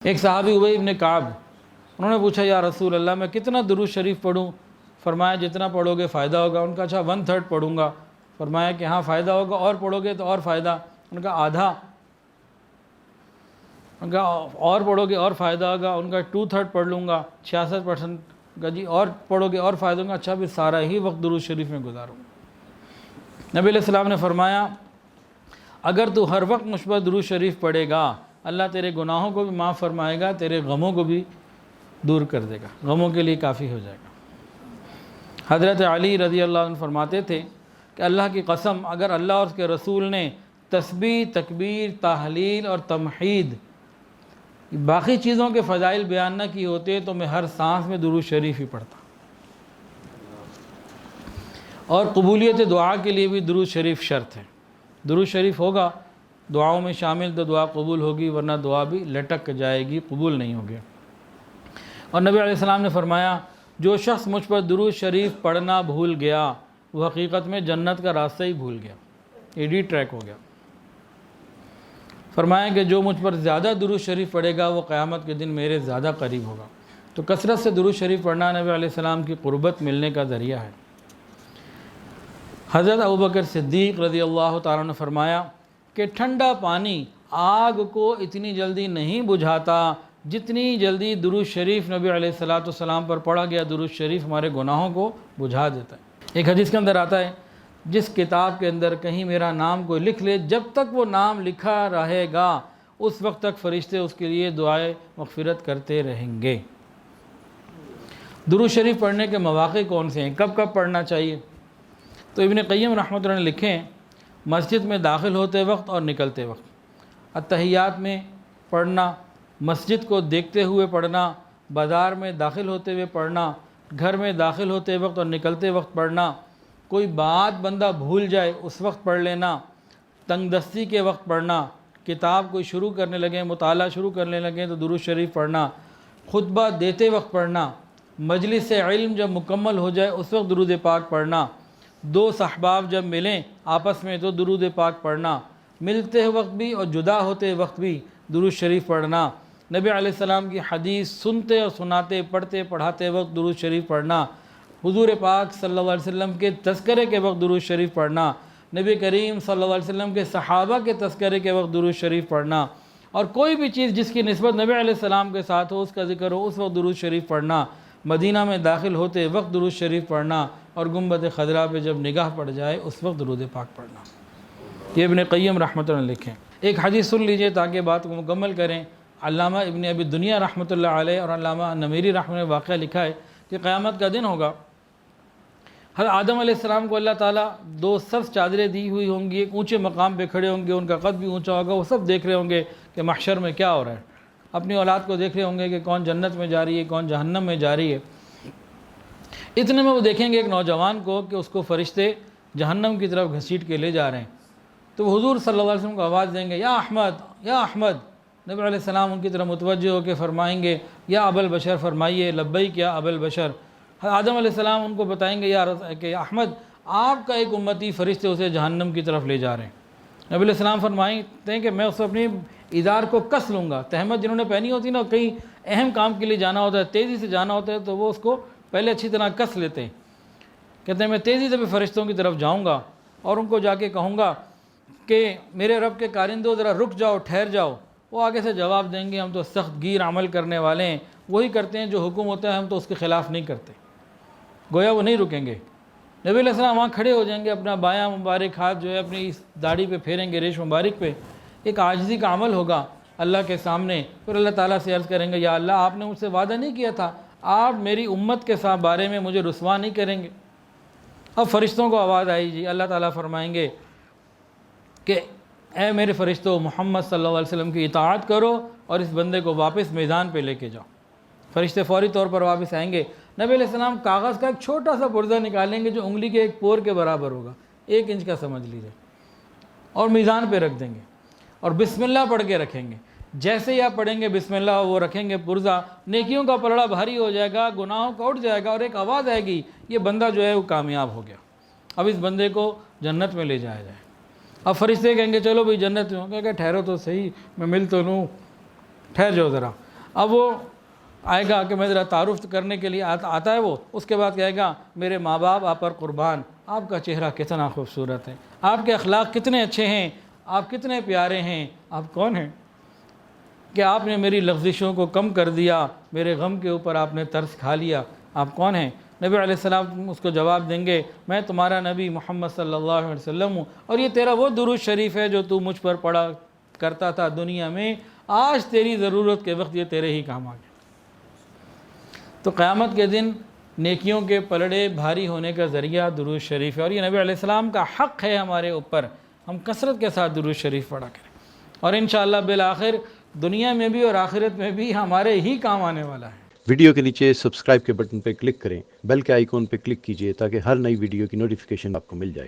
ایک صحابی ابی ابن کعب، انہوں نے پوچھا یا رسول اللہ میں کتنا درود شریف پڑھوں؟ فرمایا جتنا پڑھو گے فائدہ ہوگا۔ ان کا اچھا 1/3 پڑھوں گا۔ فرمایا کہ ہاں فائدہ ہوگا، اور پڑھو گے تو اور فائدہ۔ ان کا آدھا۔ ان کا اور پڑھو گے اور فائدہ ہوگا۔ ان کا 2/3 پڑھ لوں گا، 66% کا جی اور پڑھو گے اور فائدہ ہوگا۔ اچھا بھی سارا ہی وقت درود شریف میں گزاروں گا۔ نبی علیہ السلام نے فرمایا اگر تو ہر وقت مجھ پر درود شریف پڑھے گا، اللہ تیرے گناہوں کو بھی معاف فرمائے گا، تیرے غموں کو بھی دور کر دے گا، غموں کے لیے کافی ہو جائے گا۔ حضرت علی رضی اللہ عنہ فرماتے تھے کہ اللہ کی قسم اگر اللہ اور اس کے رسول نے تسبیح، تکبیر، تحلیل اور تمحید باقی چیزوں کے فضائل بیان نہ کی ہوتے تو میں ہر سانس میں درود شریف ہی پڑھتا۔ اور قبولیت دعا کے لیے بھی درود شریف شرط ہے۔ درود شریف ہوگا دعاؤں میں شامل تو دعا قبول ہوگی، ورنہ دعا بھی لٹک جائے گی، قبول نہیں ہوگی۔ اور نبی علیہ السلام نے فرمایا جو شخص مجھ پر درود شریف پڑھنا بھول گیا وہ حقیقت میں جنت کا راستہ ہی بھول گیا، ایڈی ٹریک ہو گیا۔ فرمایا کہ جو مجھ پر زیادہ درود شریف پڑھے گا وہ قیامت کے دن میرے زیادہ قریب ہوگا۔ تو کثرت سے درود شریف پڑھنا نبی علیہ السلام کی قربت ملنے کا ذریعہ ہے۔ حضرت ابوبکر صدیق رضی اللہ تعالیٰ نے فرمایا کہ ٹھنڈا پانی آگ کو اتنی جلدی نہیں بجھاتا جتنی جلدی درود شریف نبی علیہ السلام پر پڑھا گیا درود شریف ہمارے گناہوں کو بجھا دیتا ہے۔ ایک حدیث کے اندر آتا ہے جس کتاب کے اندر کہیں میرا نام کوئی لکھ لے، جب تک وہ نام لکھا رہے گا اس وقت تک فرشتے اس کے لیے دعائے مغفرت کرتے رہیں گے۔ درود شریف پڑھنے کے مواقع کون سے ہیں، کب کب پڑھنا چاہیے؟ تو ابن قیم رحمۃ اللہ نے لکھے ہیں مسجد میں داخل ہوتے وقت اور نکلتے وقت، اتحیات میں پڑھنا، مسجد کو دیکھتے ہوئے پڑھنا، بازار میں داخل ہوتے ہوئے پڑھنا، گھر میں داخل ہوتے وقت اور نکلتے وقت پڑھنا، کوئی بات بندہ بھول جائے اس وقت پڑھ لینا، تنگ دستی کے وقت پڑھنا، کتاب کوئی شروع کرنے لگیں، مطالعہ شروع کرنے لگیں تو درود شریف پڑھنا، خطبہ دیتے وقت پڑھنا، مجلس علم جب مکمل ہو جائے اس وقت درود پاک پڑھنا، دو صحباب جب ملیں آپس میں تو درود پاک پڑھنا، ملتے وقت بھی اور جدا ہوتے وقت بھی درود شریف پڑھنا، نبی علیہ السلام کی حدیث سنتے اور سناتے پڑھتے پڑھاتے وقت درود شریف پڑھنا، حضور پاک صلی اللہ علیہ وسلم کے تذکرے کے وقت درود شریف پڑھنا، نبی کریم صلی اللہ علیہ وسلم کے صحابہ کے تذکرے کے وقت درود شریف پڑھنا، اور کوئی بھی چیز جس کی نسبت نبی علیہ السلام کے ساتھ ہو اس کا ذکر ہو اس وقت درود شریف پڑھنا، مدینہ میں داخل ہوتے وقت درود شریف پڑھنا، اور گنبد خضرا پہ جب نگاہ پڑ جائے اس وقت درود پاک پڑھنا۔ یہ ابن قیم رحمۃ اللہ لکھیں۔ ایک حدیث سن لیجئے تاکہ بات کو مکمل کریں۔ علامہ ابن ابی دنیا رحمۃ اللہ علیہ اور علامہ نمیری رحمۃ اللہ واقعہ لکھا ہے کہ قیامت کا دن ہوگا، حضرت آدم علیہ السلام کو اللہ تعالیٰ 2 سبز چادریں دی ہوئی ہوں گی، ایک اونچے مقام پہ کھڑے ہوں گے، ان کا قد بھی اونچا ہوگا، وہ سب دیکھ رہے ہوں گے کہ محشر میں کیا ہو رہا ہے، اپنی اولاد کو دیکھ رہے ہوں گے کہ کون جنت میں جا رہی ہے کون جہنم میں جا رہی ہے۔ اتنے میں وہ دیکھیں گے ایک نوجوان کو کہ اس کو فرشتے جہنم کی طرف گھسیٹ کے لے جا رہے ہیں، تو وہ حضور صلی اللہ علیہ وسلم کو آواز دیں گے یا احمد یا احمد، نبی علیہ السلام ان کی طرف متوجہ ہو کے فرمائیں گے یا ابا البشر، فرمائیے لبیک یا ابا البشر۔ آدم علیہ السلام ان کو بتائیں گے کہ احمد آپ کا ایک امتی فرشتے اسے جہنم کی طرف لے جا رہے ہیں۔ نبی علیہ السلام فرمائتے ہیں کہ میں اسے اپنی ادار کو کس لوں گا، تہمت جنہوں نے پہنی ہوتی نا، کہیں اہم کام کے لیے جانا ہوتا ہے، تیزی سے جانا ہوتا ہے تو وہ اس کو پہلے اچھی طرح کس لیتے ہیں، کہتے ہیں میں تیزی سے بھی فرشتوں کی طرف جاؤں گا اور ان کو جا کے کہوں گا کہ میرے رب کے کارندوں ذرا رک جاؤ، ٹھہر جاؤ۔ وہ آگے سے جواب دیں گے ہم تو سخت گیر عمل کرنے والے ہیں، وہی کرتے ہیں جو حکم ہوتا ہے، ہم تو اس کے خلاف نہیں کرتے، گویا وہ نہیں رکیں گے۔ نبی علیہ السلام وہاں کھڑے ہو جائیں گے، اپنا بایاں مبارک ہاتھ جو ہے اپنی اس داڑھی پہ پھیریں گے، ریش مبارک پہ، ایک عاجزی کا عمل ہوگا اللہ کے سامنے۔ پھر اللہ تعالیٰ سے عرض کریں گے یا اللہ آپ نے مجھ سے وعدہ نہیں کیا تھا آپ میری امت کے ساتھ بارے میں مجھے رسوا نہیں کریں گے؟ اب فرشتوں کو آواز آئی جی، اللہ تعالیٰ فرمائیں گے کہ اے میرے فرشتوں محمد صلی اللہ علیہ وسلم کی اطاعت کرو اور اس بندے کو واپس میدان پہ لے کے جاؤ۔ فرشتے فوری طور پر واپس آئیں گے، نبی علیہ السلام کاغذ کا ایک چھوٹا سا پرزہ نکالیں گے جو انگلی کے ایک پور کے برابر ہوگا، 1 انچ کا سمجھ لیجیے، اور میزان پہ رکھ دیں گے اور بسم اللہ پڑھ کے رکھیں گے۔ جیسے ہی آپ پڑھیں گے بسم اللہ وہ رکھیں گے پرزہ، نیکیوں کا پلڑا بھاری ہو جائے گا، گناہوں کا اٹھ جائے گا، اور ایک آواز آئے گی یہ بندہ جو ہے وہ کامیاب ہو گیا، اب اس بندے کو جنت میں لے جایا جائے۔ اب فرشتے کہیں گے چلو بھائی جنت میں، کہ ٹھہرو تو صحیح میں مل تو لوں، ٹھہر جاؤ ذرا۔ اب وہ آئے گا کہ میں ذرا تعارف کرنے کے لیے آتا ہے وہ، اس کے بعد کہے گا میرے ماں باپ آپ پر قربان، آپ کا چہرہ کتنا خوبصورت ہے، آپ کے اخلاق کتنے اچھے ہیں، آپ کتنے پیارے ہیں، آپ کون ہیں کہ آپ نے میری لغزشوں کو کم کر دیا، میرے غم کے اوپر آپ نے ترس کھا لیا، آپ کون ہیں؟ نبی علیہ السلام اس کو جواب دیں گے میں تمہارا نبی محمد صلی اللہ علیہ وسلم ہوں، اور یہ تیرا وہ درود شریف ہے جو تو مجھ پر پڑھا کرتا تھا دنیا میں، آج تیری ضرورت کے وقت یہ تیرے ہی کام آ گیا۔ تو قیامت کے دن نیکیوں کے پلڑے بھاری ہونے کا ذریعہ درود شریف ہے، اور یہ نبی علیہ السلام کا حق ہے ہمارے اوپر، ہم کثرت کے ساتھ درود شریف پڑھا کریں، اور انشاءاللہ بالآخر دنیا میں بھی اور آخرت میں بھی ہمارے ہی کام آنے والا ہے۔ ویڈیو کے نیچے سبسکرائب کے بٹن پہ کلک کریں، بیل کے آئیکن پہ کلک کیجئے تاکہ ہر نئی ویڈیو کی نوٹیفیکیشن آپ کو مل جائے۔